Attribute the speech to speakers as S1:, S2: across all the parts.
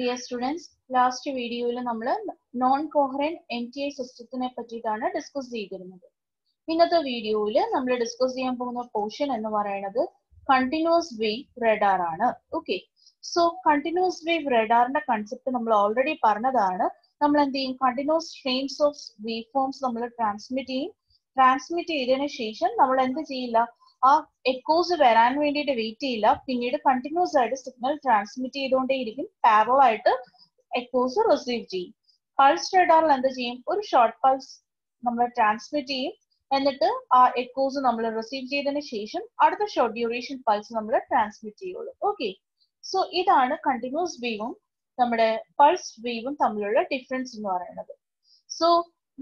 S1: Dear students, last video il nammal non-coherent NTI system pattiyana discuss cheyirunnathu. Innathe video il nammal discuss cheyan povuna portion ennu parayanathu continuous wave radar aanu. Okay. So continuous wave radar ന്റെ concept nammal already paranadana. Nammal endu cheyum continuous streams of waveforms nammal transmit cheyidine shesham nammal endu cheyilla ആ echoes വരാൻ വേണ്ടിയിട്ട് wait ചെയ്യില്ല, പിന്നീട് continuous ആയിട്ട് signal transmit ചെയ്തുകൊണ്ടേയിരിക്കും, parallel ആയിട്ട് echoes receive ചെയ്യും. Pulse റഡാറിൽ എന്ത് ചെയ്യും, ഒരു ഷോർട്ട് പൾസ് നമ്മൾ ട്രാൻസ്മിറ്റ് ചെയ്യും, എന്നിട്ട് ആ എക്കോസ് നമ്മൾ റിസീവ് ചെയ്തതിന് ശേഷം അടുത്ത ഷോർട്ട് ഡ്യൂറേഷൻ പൾസ് നമ്മൾ ട്രാൻസ്മിറ്റ് ചെയ്യുള്ളൂ. ഓക്കെ, സോ ഇതാണ് കണ്ടിന്യൂസ് വേവും നമ്മുടെ പൾസ് വേവും തമ്മിലുള്ള ഡിഫറൻസ് എന്ന് പറയുന്നത്. സോ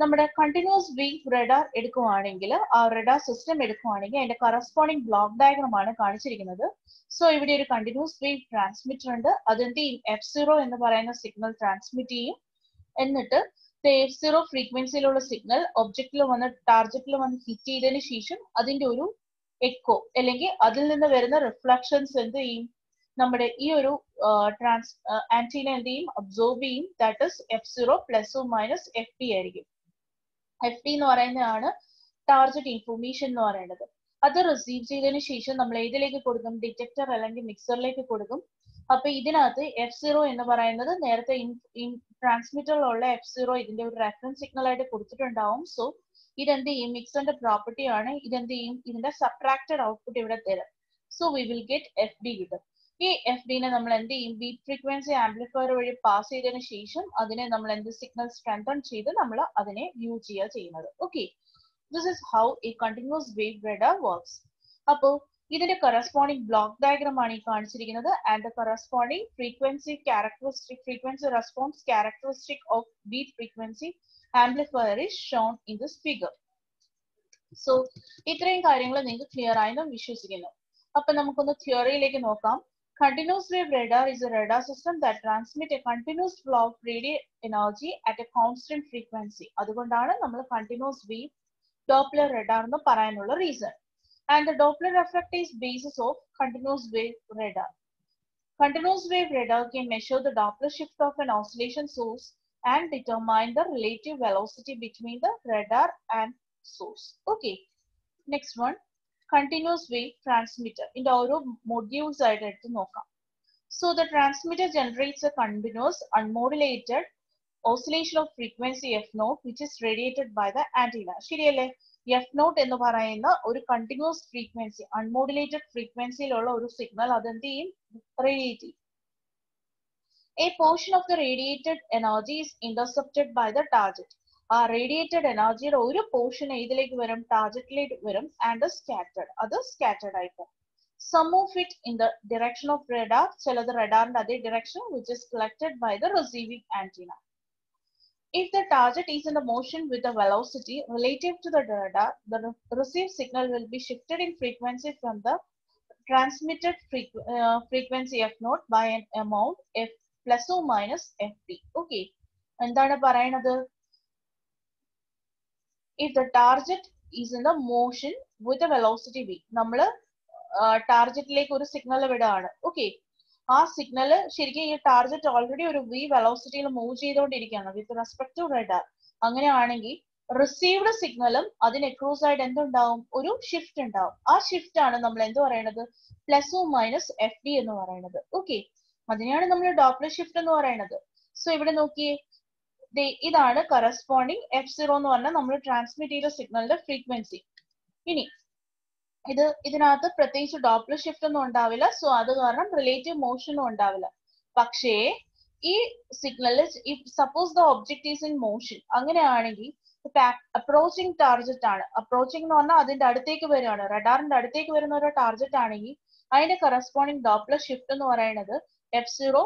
S1: നമ്മുടെ കണ്ടിന്യൂസ് വേവ് റഡാർ എടുക്കുവാണെങ്കിൽ, ആ റഡാർ സിസ്റ്റം എടുക്കുവാണെങ്കിൽ അതിന്റെ കറസ്പോണ്ടിങ് ബ്ലോക്ക് ഡയഗ്രാം ആണ് കാണിച്ചിരിക്കുന്നത്. സോ ഇവിടെ ഒരു കണ്ടിന്യൂസ് വേവ് ട്രാൻസ്മിറ്റർ ഉണ്ട്, അതിന്റെ F0 എന്ന് പറയുന്ന സിഗ്നൽ ട്രാൻസ്മിറ്റ് ചെയ്യും, എന്നിട്ട് F0 ഫ്രീക്വൻസിയിലുള്ള സിഗ്നൽ ഒബ്ജക്റ്റിൽ വന്ന് ടാർഗറ്റിൽ വന്ന് ഹിറ്റ് ചെയ്തതിന് ശേഷം അതിന്റെ ഒരു എക്കോ അല്ലെങ്കിൽ അതിൽ നിന്ന് വരുന്ന റിഫ്ലക്ഷൻസ് എന്ത് ചെയ്യും, നമ്മുടെ ഈ ഒരു ആന്റിന എന്ത് ചെയ്യും, അബ്സോർബ് ചെയ്യും. That is F0 plus or minus FP ആയിരിക്കും. FP എന്ന് പറയുന്നതാണ് ടാർഗറ്റ് ഇൻഫോർമേഷൻ എന്ന് പറയുന്നത്. അത് റിസീവ് ചെയ്തതിന് ശേഷം നമ്മൾ ഏതിലേക്ക് കൊടുക്കും, ഡിറ്റക്ടർ അല്ലെങ്കിൽ മിക്സറിലേക്ക് കൊടുക്കും. അപ്പൊ ഇതിനകത്ത് F0 എന്ന് പറയുന്നത് നേരത്തെ ട്രാൻസ്മിറ്ററിലുള്ള F0 ഇതിന്റെ ഒരു റെഫറൻസ് സിഗ്നൽ ആയിട്ട് കൊടുത്തിട്ടുണ്ടാവും. സോ ഇതെന്ത് ചെയ്യും, മിക്സറിന്റെ പ്രോപ്പർട്ടി ആണ്, ഇതെന്ത് ചെയ്യും, ഇതിന്റെ സബ്ട്രാക്റ്റഡ് ഔട്ട്പുട്ട് ഇവിടെ തരും. So we will get FD കിട്ടും. ഈ FD നെ നമ്മൾ എന്ത് ചെയ്യും, ബീറ്റ് ഫ്രീക്വൻസി ആംപ്ലിഫയർ വഴി പാസ് ചെയ്തതിന് ശേഷം അതിനെ നമ്മൾ എന്ത് സിഗ്നൽ സ്ട്രെങ്തൻ ചെയ്ത് നമ്മൾ അതിനെ വ്യൂ ചെയ്യുന്നത്. Okay, this is how A continuous wave radar works. അപ്പോൾ ഇതിന്റെ കറസ്പോണ്ടിങ് ബ്ലോക്ക് ഡയഗ്രാം ആണ് ഈ കാണിച്ചിരിക്കുന്നത്. And the corresponding frequency response characteristic of beat frequency amplifier is shown in this figure. So ഇത്രയും കാര്യങ്ങൾ നിങ്ങൾക്ക് ക്ലിയർ ആയെന്ന് വിശ്വസിക്കുന്നു. അപ്പൊ നമുക്കൊന്ന് തിയറിയിലേക്ക് നോക്കാം. Continuous wave radar is a radar system that transmits a continuous flow of radiant energy at a constant frequency. അതുകൊണ്ടാണ് നമ്മൾ continuous wave Doppler radar എന്ന് പറയാനുള്ള reason. And the Doppler effect is basis of continuous wave radar. Continuous wave radar can measure the Doppler shift of an oscillation source and determine the relative velocity between the radar and source. Okay, next one. Continuous wave transmitter. In the oru modules ആയിട്ട് എടുത്ത് നോക്കാം. So the transmitter generates a continuous unmodulated oscillation of frequency F0 which is radiated by the antenna. ശരിയല്ലേ? F0 എന്ന് പറയുന്ന ഒരു continuous frequency, അൺമോഡുലേറ്റഡ് ഫ്രീക്വൻസിയിലുള്ള ഒരു signal അതെന്ത് ചെയ്യും, റേഡിയേറ്റ് ചെയ്യും. A portion of the radiated energy is intercepted by the target. ആ radiated എനർജിയുടെ ഒരു പോർഷൻ ഏതിലേക്ക് വരും, ടാർഗറ്റിലേക്ക് വരും, ആൻഡ് സ്കാറ്റേർഡ്, അത് സ്കാറ്റേർഡ് ആയിപ്പോ. Some of it in the direction of radar, ചിലത് റഡാറിന്റെ അതേ direction, which is collected by the receiving antenna. If the target is in the motion with the velocity relative to the radar, the receive signal will be shifted in frequency from the transmitted frequency F0 by an amount F plus or minus FP. Okay, എന്താണ് പറയണത്? If the target is in the motion with a velocity v, നമ്മൾ ടാർഗറ്റിലേക്ക് ഒരു signal വിടുകയാണ്. Okay, ആ signal ശരിക്കും ഈ target already ഒരു v വെലോസിറ്റിയിൽ move ചെയ്തുകൊണ്ടിരിക്കുകയാണ് വിത്ത് റെസ്പെക്ട് ടു റഡാർ. അങ്ങനെയാണെങ്കിൽ റിസീവ്ഡ് സിഗ്നലും അതിന് അക്രോസ് ആയിട്ട് എന്തുണ്ടാവും, ഒരു ഷിഫ്റ്റ് ഉണ്ടാവും. ആ ഷിഫ്റ്റ് ആണ് നമ്മൾ എന്ത് പറയുന്നത്, പ്ലസ് ഓ മൈനസ് FD എന്ന് പറയുന്നത്. ഓക്കെ, അതിനെയാണ് നമ്മൾ ഡോപ്ലർ ഷിഫ്റ്റ് എന്ന് പറയുന്നത്. സോ ഇവിടെ നോക്കിയേ, ഇതാണ് കറസ്പോണ്ടിങ് F0 എന്ന് പറഞ്ഞാൽ നമ്മൾ ട്രാൻസ്മിറ്റ് ചെയ്ത സിഗ്നലിന്റെ ഫ്രീക്വൻസി. ഇനി ഇതിനകത്ത് പ്രത്യേകിച്ച് ഡോപ്ലർ ഷിഫ്റ്റ് ഒന്നും ഉണ്ടാവില്ല, സോ അത് കാരണം റിലേറ്റീവ് മോഷനും ഉണ്ടാവില്ല. പക്ഷേ ഈ സിഗ്നലിൽ suppose the object is in motion, അങ്ങനെയാണെങ്കിൽ അപ്രോച്ചിങ് ടാർഗറ്റ് ആണ്, അപ്രോച്ചിങ് എന്ന് പറഞ്ഞാൽ അതിന്റെ അടുത്തേക്ക് വരികയാണ്, റഡാറിന്റെ അടുത്തേക്ക് വരുന്ന ഒരു ടാർഗറ്റ് ആണെങ്കിൽ അതിന്റെ കറസ്പോണ്ടിങ് ഡോപ്ലർ ഷിഫ്റ്റ് എന്ന് പറയുന്നത് F0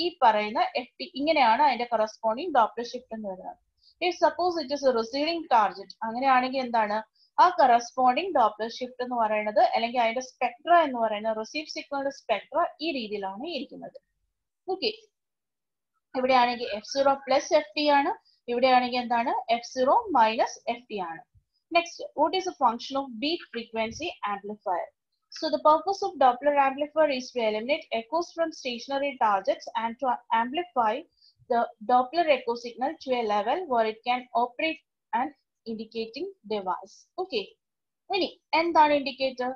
S1: ഈ പറയുന്ന FP, ഇങ്ങനെയാണ് അതിന്റെ കറസ്പോണ്ടിങ് ഡോപ്ലർ ഷിഫ്റ്റ് എന്ന് പറയുന്നത്. If suppose it is A receiving target, അങ്ങനെയാണെങ്കിൽ എന്താണ് ആ കറസ്പോണ്ടിങ് ഡോപ്ലർ ഷിഫ്റ്റ് എന്ന് പറയുന്നത്, അല്ലെങ്കിൽ അതിന്റെ സ്പെക്ട്ര എന്ന് പറയുന്നത്, റിസീവ് സിഗ്നലിന്റെ സ്പെക്ട്ര ഈ രീതിയിലാണ് ഇരിക്കുന്നത്. ഓക്കെ, ഇവിടെയാണെങ്കിൽ F0 പ്ലസ് FP ആണ്, ഇവിടെയാണെങ്കിൽ എന്താണ് F0 മൈനസ് FP ആണ്. Next, what is A function of beat frequency amplifier? So the purpose of Doppler amplifier is to eliminate echoes from stationary targets and to amplify the Doppler echo signal to a level where it can operate an indicating device. Okay. Any എന്താണ് indicator?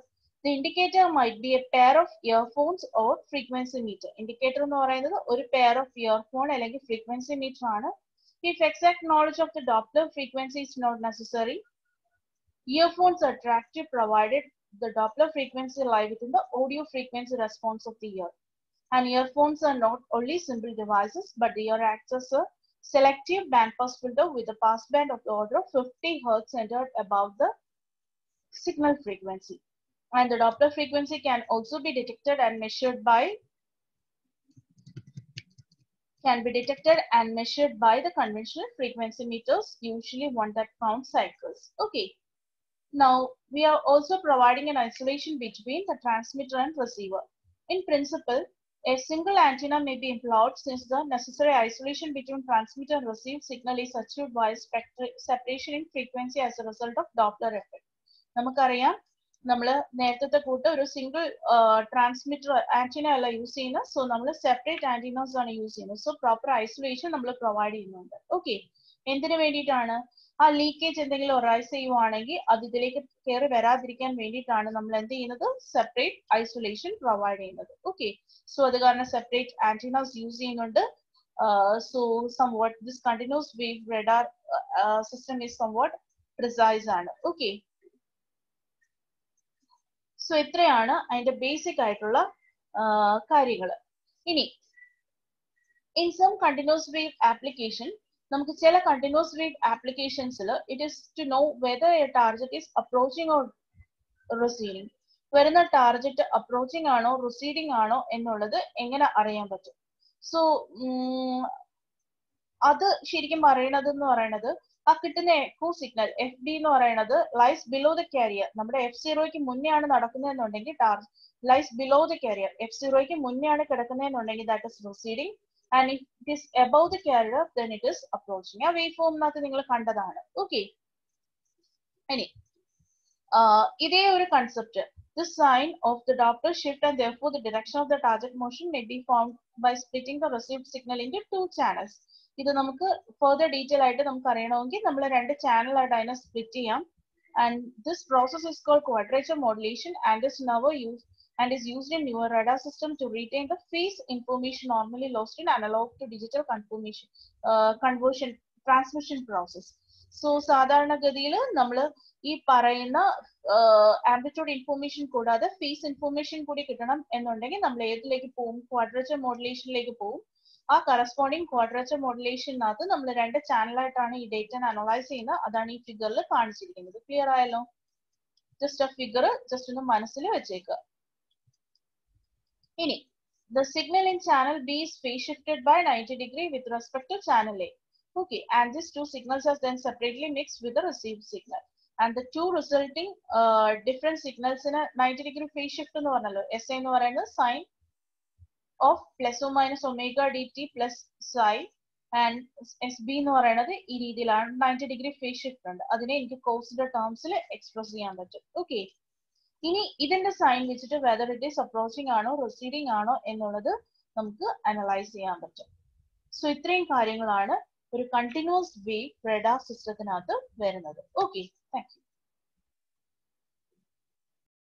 S1: The indicator might be a pair of earphones or frequency meter. Indicator എന്ന് പറയുന്നത് ഒരു pair of earphone അല്ലെങ്കിൽ frequency meter ആണ്. If exact knowledge of the Doppler frequency is not necessary, earphones are attractive provided the Doppler frequency lie within the audio frequency response of the ear. And earphones are not only simple devices, but the ear acts as a selective bandpass filter with a passband of the order of 50 Hz centered above the signal frequency. And the Doppler frequency can also be detected and measured by the conventional frequency meters, usually one that counts cycles. Okay. Now, we are also providing an isolation between the transmitter and receiver. In principle, a single antenna may be employed since the necessary isolation between transmitter and received signal is achieved by separation in frequency as a result of Doppler effect. നമുക്കറിയാം നമ്മൾ നേരത്തെ കൂട്ട് ഒരു single transmitter antenna അല്ല use ചെയ്യുന്നത്. So നമ്മൾ separate antennas ആണ് use ചെയ്യുന്നത്. സോ പ്രോപ്പർ ഐസൊലേഷൻ നമ്മൾ പ്രൊവൈഡ് ചെയ്യുന്നുണ്ട്. ഓക്കെ. എന്തിനു വേണ്ടിയിട്ടാണ്? ആ ലീക്കേജ് എന്തെങ്കിലും ഒറൈസ് ചെയ്യുവാണെങ്കിൽ അത് ഇതിലേക്ക് കയറി വരാതിരിക്കാൻ വേണ്ടിയിട്ടാണ് നമ്മൾ എന്ത് ചെയ്യുന്നത്? സെപ്പറേറ്റ് ഐസൊലേഷൻ പ്രൊവൈഡ് ചെയ്യുന്നത്. ഓക്കെ. സോ അത് കാരണം സെപ്പറേറ്റ് ആന്റിനാസ് യൂസ് ചെയ്യുന്നുണ്ട്. So somewhat this continuous wave radar system is somewhat precise ആണ്. ഓക്കെ. സോ ഇത്രയാണ് അതിന്റെ ബേസിക് ആയിട്ടുള്ള കാര്യങ്ങൾ. ഇനി in some continuous wave application, നമുക്ക് ചില കണ്ടിന്യൂസ് വേവ് ആപ്ലിക്കേഷൻസിൽ it is to know whether a target is approaching or receding. വരുന്ന ടാർഗറ്റ് അപ്രോച്ചിങ് ആണോ റിസീഡിങ് ആണോ എന്നുള്ളത് എങ്ങനെ അറിയാൻ പറ്റും? സോ അത് ശരിക്കും പറയണത് ആ കിട്ടുന്ന എക്കോ സിഗ്നൽ എഫ് ഡി എന്ന് പറയുന്നത് ലൈസ് ബിലോ ദ കാരിയർ. നമ്മുടെ F0ക്ക് മുന്നേ ആണ് നടക്കുന്നതെന്നുണ്ടെങ്കിൽ ലൈസ് ബിലോ ദ കാരിയർ. F0ക്ക് മുന്നേ ആണ് കിടക്കുന്നതെന്നുണ്ടെങ്കിൽ that is receding. And if it is above the carrier then it is approaching. ആ വേവ് ഫോമിനകത്ത് നിങ്ങൾ കണ്ടതാണ്. ഓക്കെ. ഇനി ഇതേ ഒരു concept, the sign of the Doppler shift and therefore the direction of the target motion may be formed by splitting the received signal into two channels. ഇത് നമുക്ക് further detail ആയിട്ട് നമുക്ക് അറിയണമെങ്കിൽ നമ്മൾ രണ്ട് ചാനൽ ആയിട്ട് അതിനെ സ്പ്ലിറ്റ് ചെയ്യാം. And this process is called quadrature modulation and is never used and is used in newer radar system to retain the phase information normally lost in analog to digital conversion transmission process. So സാധാരണഗതിയിൽ നമ്മൾ ഈ പറയുന്ന amplitude information കൂടാതെ face information കൂടി കിട്ടണം എന്നുണ്ടെങ്കിൽ നമ്മൾ ഏതിലേക്ക് പോകും? ക്വാഡ്രേച്ചർ മോഡുലേഷനിലേക്ക് പോകും. ആ കറസ്പോണ്ടിങ് ക്വാഡ്രേച്ചർ മോഡുലേഷനകത്ത് നമ്മൾ രണ്ട് ചാനലായിട്ടാണ് ഈ ഡേറ്റ അനലൈസ് ചെയ്യുന്നത്. അതാണ് ഈ ഫിഗറിൽ കാണിച്ചിരിക്കുന്നത്. ക്ലിയർ ആയല്ലോ? ജസ്റ്റ് ആ ഫിഗർ ജസ്റ്റ് ഒന്ന് മനസ്സിൽ വെച്ചേക്കുക. ഇനി the signal in channel B is phase shifted by 90 degree with respect to channel A. Okay, and these two signals are then separately mixed with the received signal. And the two resulting different signals in a 90 degree phase shift എന്ന് പറഞ്ഞല്ലോ. SA എന്ന് പറയുന്നത് sign of plus or minus omega dt plus psi, and SB എന്ന് പറയുന്നത് ഈ രീതിയിലാണ് 90 degree phase shift ഉണ്ട്. അതിനെ എനിക്ക് കോസിന്റെ ടേംസിൽ എക്സ്പ്രസ് ചെയ്യാൻ പറ്റും. ഓക്കെ. ഇനി ഇതിന്റെ സൈൻ വെച്ചിട്ട് വെദർ ഇറ്റ് ഈസ് അപ്രോച്ചിങ് ആണോ റിസീഡിങ് ആണോ എന്നുള്ളത് നമുക്ക് അനലൈസ് ചെയ്യാൻ പറ്റും. സോ ഇത്രയും കാര്യങ്ങളാണ് ഒരു കണ്ടിന്യൂസ് വേവ് റഡാർ സിസ്റ്റത്തിനകത്ത് വരുന്നത്. Okay, thank you.